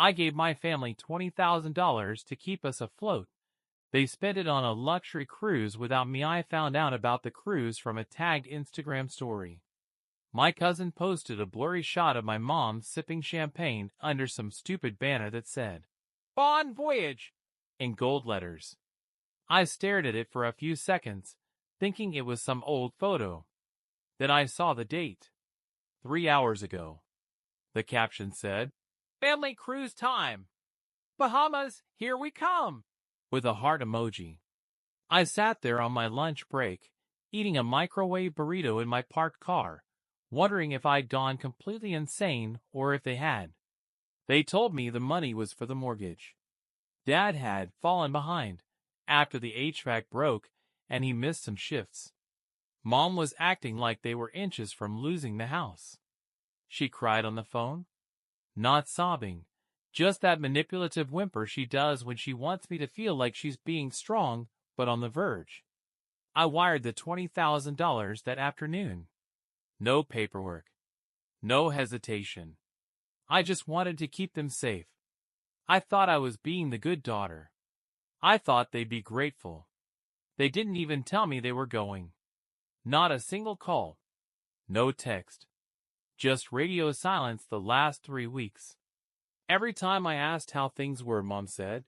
I gave my family $20,000 to keep us afloat. They spent it on a luxury cruise without me. I found out about the cruise from a tagged Instagram story. My cousin posted a blurry shot of my mom sipping champagne under some stupid banner that said, "Bon Voyage," in gold letters. I stared at it for a few seconds, thinking it was some old photo. Then I saw the date. 3 hours ago. The caption said, "Family cruise time. Bahamas, here we come," with a heart emoji. I sat there on my lunch break, eating a microwave burrito in my parked car, wondering if I'd gone completely insane or if they had. They told me the money was for the mortgage. Dad had fallen behind after the HVAC broke and he missed some shifts. Mom was acting like they were inches from losing the house. She cried on the phone. Not sobbing, just that manipulative whimper she does when she wants me to feel like she's being strong but on the verge. I wired the $20,000 that afternoon. No paperwork. No hesitation. I just wanted to keep them safe. I thought I was being the good daughter. I thought they'd be grateful. They didn't even tell me they were going. Not a single call. No text. Just radio silence the last 3 weeks. Every time I asked how things were, Mom said,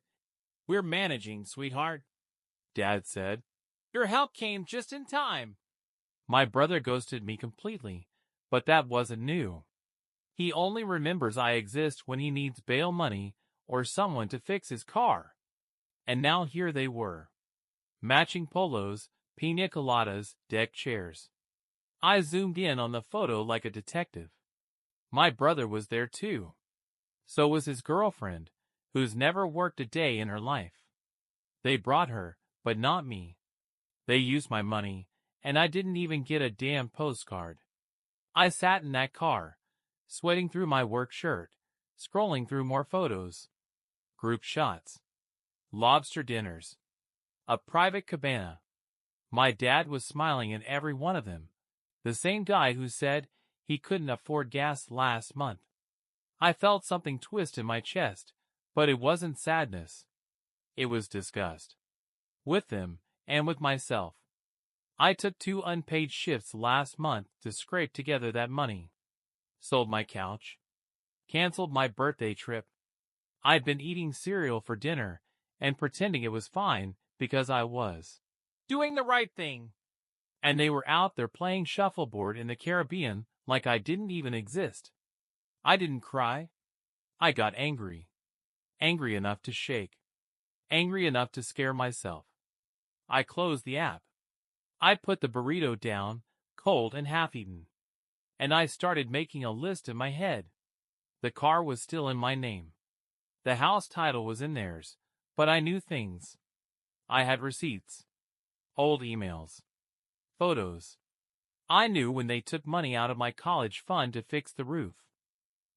"We're managing, sweetheart." Dad said, "Your help came just in time." My brother ghosted me completely, but that wasn't new. He only remembers I exist when he needs bail money or someone to fix his car. And now here they were. Matching polos, pina coladas, deck chairs. I zoomed in on the photo like a detective. My brother was there too. So was his girlfriend, who's never worked a day in her life. They brought her, but not me. They used my money, and I didn't even get a damn postcard. I sat in that car, sweating through my work shirt, scrolling through more photos. Group shots. Lobster dinners. A private cabana. My dad was smiling in every one of them. The same guy who said he couldn't afford gas last month. I felt something twist in my chest, but it wasn't sadness. It was disgust. With them, and with myself. I took 2 unpaid shifts last month to scrape together that money. Sold my couch. Canceled my birthday trip. I'd been eating cereal for dinner and pretending it was fine because I was doing the right thing. And they were out there playing shuffleboard in the Caribbean like I didn't even exist. I didn't cry. I got angry. Angry enough to shake. Angry enough to scare myself. I closed the app. I put the burrito down, cold and half-eaten. And I started making a list in my head. The car was still in my name. The house title was in theirs, but I knew things. I had receipts. Old emails. Photos. I knew when they took money out of my college fund to fix the roof.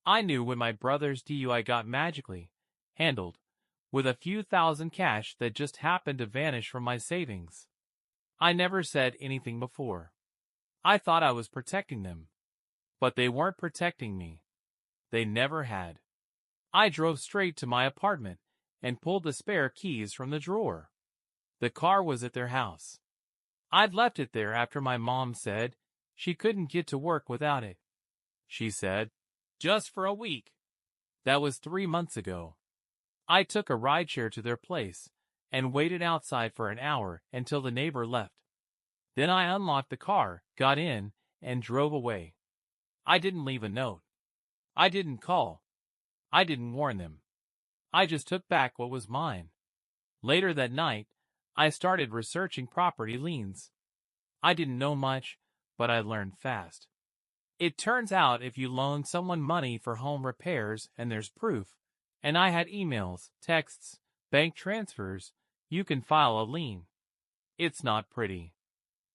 I knew when my brother's DUI got magically handled, with a few thousand cash that just happened to vanish from my savings. I never said anything before. I thought I was protecting them. But they weren't protecting me. They never had. I drove straight to my apartment and pulled the spare keys from the drawer. The car was at their house. I'd left it there after my mom said she couldn't get to work without it. She said, just for a week. That was 3 months ago. I took a rideshare to their place and waited outside for an hour until the neighbor left. Then I unlocked the car, got in, and drove away. I didn't leave a note. I didn't call. I didn't warn them. I just took back what was mine. Later that night, I started researching property liens. I didn't know much, but I learned fast. It turns out if you loan someone money for home repairs and there's proof, and I had emails, texts, bank transfers, you can file a lien. It's not pretty.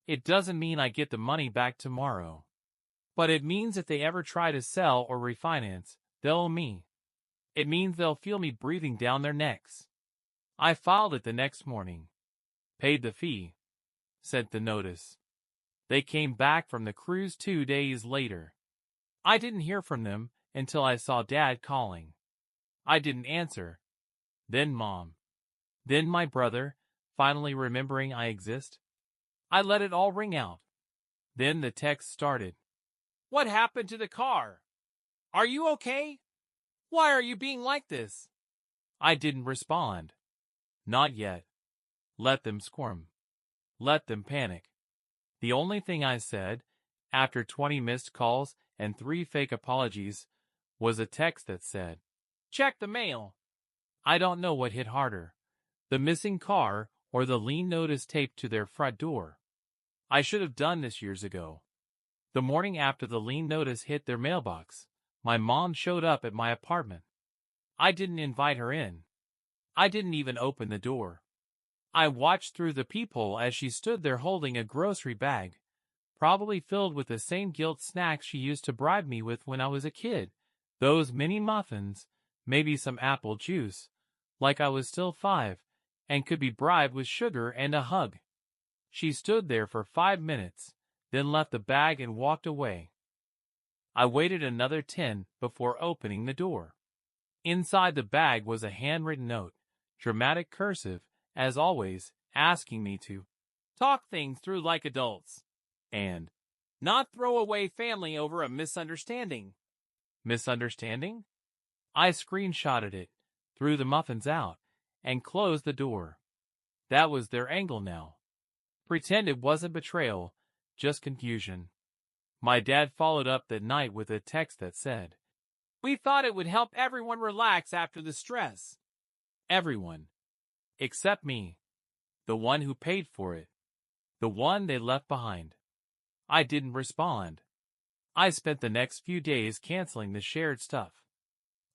It doesn't mean I get the money back tomorrow. But it means if they ever try to sell or refinance, they'll owe me. It means they'll feel me breathing down their necks. I filed it the next morning. Paid the fee. Sent the notice. They came back from the cruise 2 days later. I didn't hear from them until I saw Dad calling. I didn't answer. Then Mom. Then my brother, finally remembering I exist. I let it all ring out. Then the text started. What happened to the car? Are you okay? Why are you being like this? I didn't respond. Not yet. Let them squirm. Let them panic. The only thing I said, after 20 missed calls and 3 fake apologies, was a text that said, check the mail. I don't know what hit harder, the missing car or the lien notice taped to their front door. I should have done this years ago. The morning after the lien notice hit their mailbox, my mom showed up at my apartment. I didn't invite her in. I didn't even open the door. I watched through the peephole as she stood there holding a grocery bag, probably filled with the same guilt snacks she used to bribe me with when I was a kid. Those mini muffins, maybe some apple juice, like I was still 5, and could be bribed with sugar and a hug. She stood there for 5 minutes, then left the bag and walked away. I waited another 10 before opening the door. Inside the bag was a handwritten note, dramatic cursive, as always, asking me to talk things through like adults and not throw away family over a misunderstanding. Misunderstanding? I screenshotted it, threw the muffins out, and closed the door. That was their angle now. Pretend it wasn't betrayal, just confusion. My dad followed up that night with a text that said, we thought it would help everyone relax after the stress. Everyone. Except me. The one who paid for it. The one they left behind. I didn't respond. I spent the next few days canceling the shared stuff.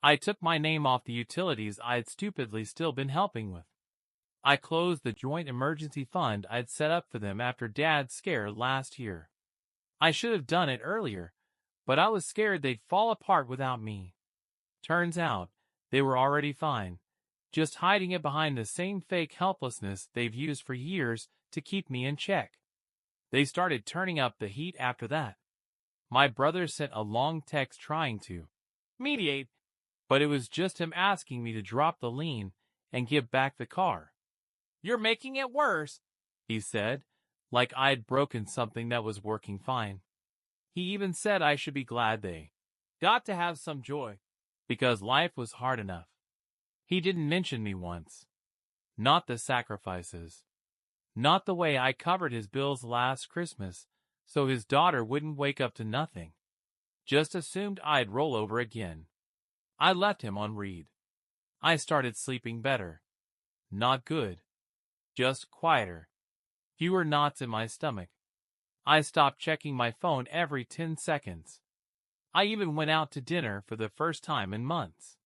I took my name off the utilities I'd stupidly still been helping with. I closed the joint emergency fund I'd set up for them after Dad's scare last year. I should have done it earlier, but I was scared they'd fall apart without me. Turns out, they were already fine, just hiding it behind the same fake helplessness they've used for years to keep me in check. They started turning up the heat after that. My brother sent a long text trying to mediate, but it was just him asking me to drop the lien and give back the car. You're making it worse, he said, like I'd broken something that was working fine. He even said I should be glad they got to have some joy, because life was hard enough. He didn't mention me once. Not the sacrifices. Not the way I covered his bills last Christmas so his daughter wouldn't wake up to nothing. Just assumed I'd roll over again. I left him on read. I started sleeping better. Not good. Just quieter. Fewer knots in my stomach. I stopped checking my phone every 10 seconds. I even went out to dinner for the first time in months.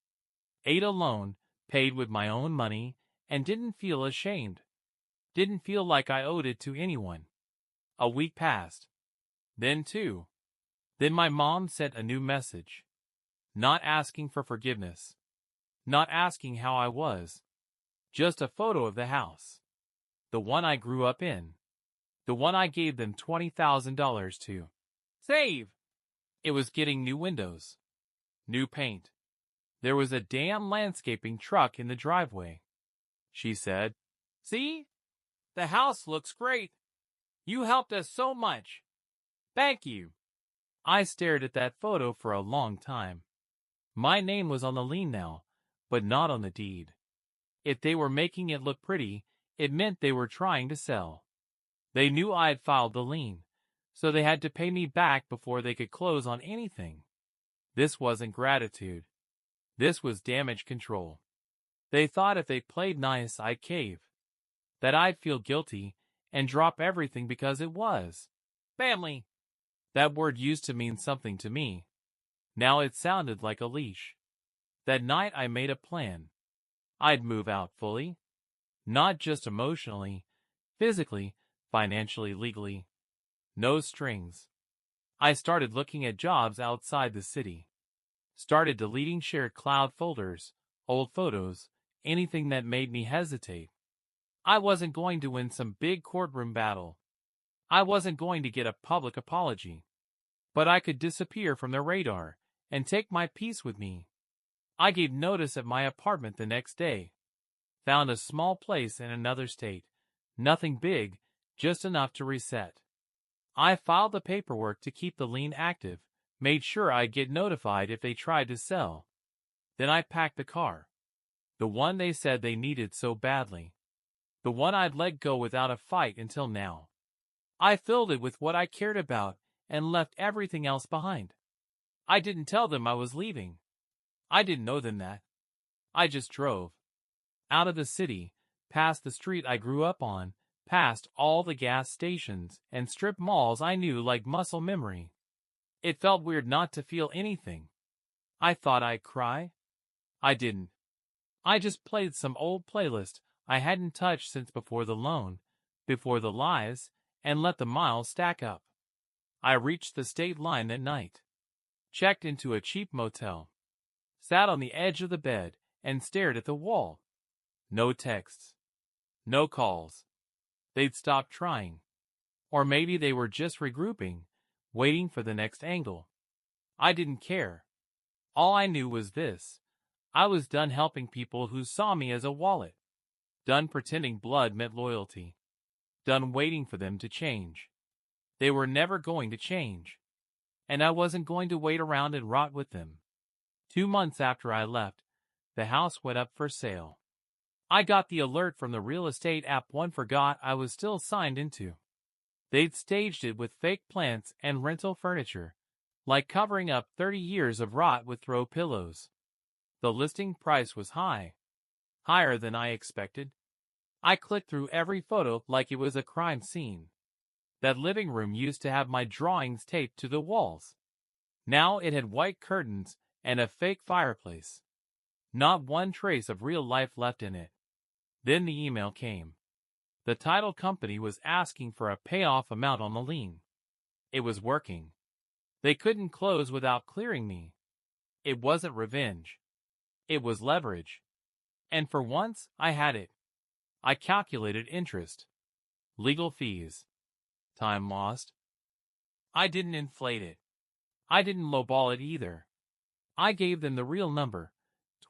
Ate alone, paid with my own money, and didn't feel ashamed. Didn't feel like I owed it to anyone. A week passed. Then 2. Then my mom sent a new message. Not asking for forgiveness. Not asking how I was. Just a photo of the house. The one I grew up in. The one I gave them $20,000 to save. It was getting new windows. New paint. There was a damn landscaping truck in the driveway. She said, see? The house looks great. You helped us so much. Thank you. I stared at that photo for a long time. My name was on the lien now, but not on the deed. If they were making it look pretty, it meant they were trying to sell. They knew I had filed the lien, so they had to pay me back before they could close on anything. This wasn't gratitude. This was damage control. They thought if they played nice, I'd cave. That I'd feel guilty and drop everything because it was family. That word used to mean something to me. Now it sounded like a leash. That night I made a plan. I'd move out fully. Not just emotionally, physically, financially, legally. No strings. I started looking at jobs outside the city. Started deleting shared cloud folders, old photos, anything that made me hesitate. I wasn't going to win some big courtroom battle. I wasn't going to get a public apology. But I could disappear from their radar and take my peace with me. I gave notice at my apartment the next day. Found a small place in another state. Nothing big, just enough to reset. I filed the paperwork to keep the lien active, made sure I'd get notified if they tried to sell. Then I packed the car. The one they said they needed so badly. The one I'd let go without a fight until now. I filled it with what I cared about and left everything else behind. I didn't tell them I was leaving. I didn't know them that. I just drove. Out of the city, past the street I grew up on, past all the gas stations and strip malls I knew like muscle memory. It felt weird not to feel anything. I thought I'd cry. I didn't. I just played some old playlist I hadn't touched since before the loan, before the lies, and let the miles stack up. I reached the state line at night. Checked into a cheap motel. Sat on the edge of the bed and stared at the wall. No texts. No calls. They'd stopped trying. Or maybe they were just regrouping, waiting for the next angle. I didn't care. All I knew was this. I was done helping people who saw me as a wallet. Done pretending blood meant loyalty. Done waiting for them to change. They were never going to change. And I wasn't going to wait around and rot with them. 2 months after I left, the house went up for sale. I got the alert from the real estate app one forgot I was still signed into. They'd staged it with fake plants and rental furniture, like covering up 30 years of rot with throw pillows. The listing price was high. Higher than I expected. I clicked through every photo like it was a crime scene. That living room used to have my drawings taped to the walls. Now it had white curtains and a fake fireplace. Not one trace of real life left in it. Then the email came. The title company was asking for a payoff amount on the lien. It was working. They couldn't close without clearing me. It wasn't revenge. It was leverage. And for once, I had it. I calculated interest. Legal fees. Time lost. I didn't inflate it. I didn't lowball it either. I gave them the real number,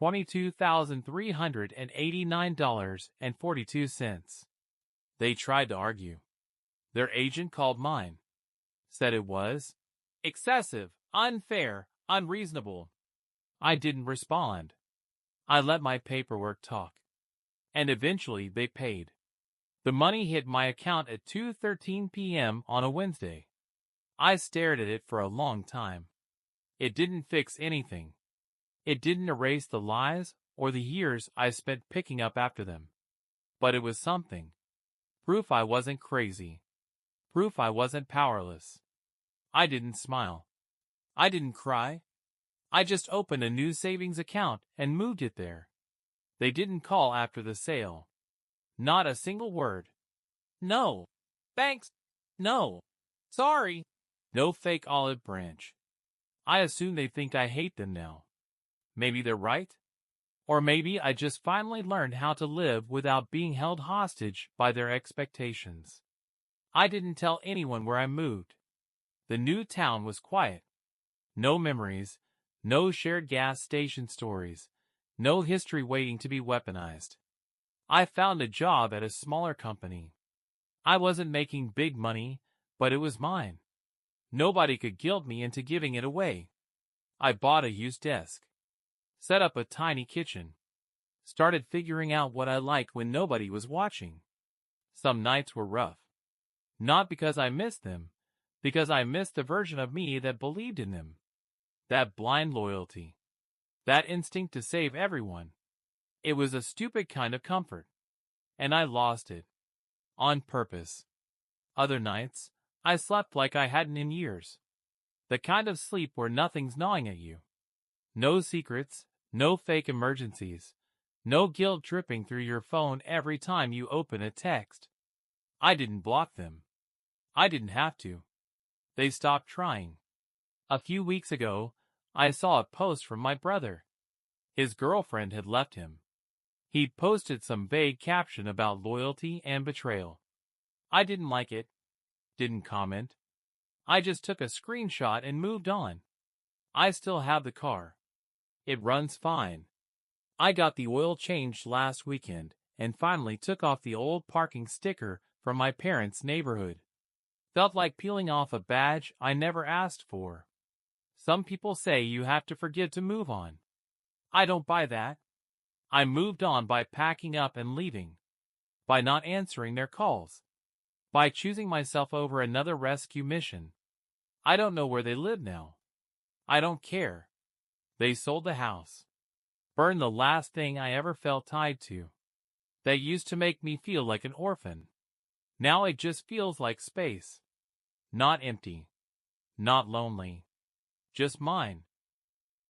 $22,389.42. They tried to argue. Their agent called mine. Said it was excessive, unfair, unreasonable. I didn't respond. I let my paperwork talk. And eventually they paid. The money hit my account at 2:13 p.m. on a Wednesday. I stared at it for a long time. It didn't fix anything. It didn't erase the lies or the years I spent picking up after them. But it was something. Proof I wasn't crazy. Proof I wasn't powerless. I didn't smile. I didn't cry. I just opened a new savings account and moved it there. They didn't call after the sale. Not a single word. No. Thanks. No. Sorry. No fake olive branch. I assume they think I hate them now. Maybe they're right. Or maybe I just finally learned how to live without being held hostage by their expectations. I didn't tell anyone where I moved. The new town was quiet. No memories, no shared gas station stories, no history waiting to be weaponized. I found a job at a smaller company. I wasn't making big money, but it was mine. Nobody could guilt me into giving it away. I bought a used desk. Set up a tiny kitchen. Started figuring out what I liked when nobody was watching. Some nights were rough. Not because I missed them, because I missed the version of me that believed in them. That blind loyalty. That instinct to save everyone. It was a stupid kind of comfort. And I lost it. On purpose. Other nights, I slept like I hadn't in years. The kind of sleep where nothing's gnawing at you. No secrets, no fake emergencies, no guilt dripping through your phone every time you open a text. I didn't block them. I didn't have to. They stopped trying. A few weeks ago, I saw a post from my brother. His girlfriend had left him. He'd posted some vague caption about loyalty and betrayal. I didn't like it. Didn't comment. I just took a screenshot and moved on. I still have the car. It runs fine. I got the oil changed last weekend and finally took off the old parking sticker from my parents' neighborhood. Felt like peeling off a badge I never asked for. Some people say you have to forgive to move on. I don't buy that. I moved on by packing up and leaving, by not answering their calls, by choosing myself over another rescue mission. I don't know where they live now. I don't care. They sold the house, burned the last thing I ever felt tied to. That used to make me feel like an orphan. Now it just feels like space. Not empty. Not lonely. Just mine.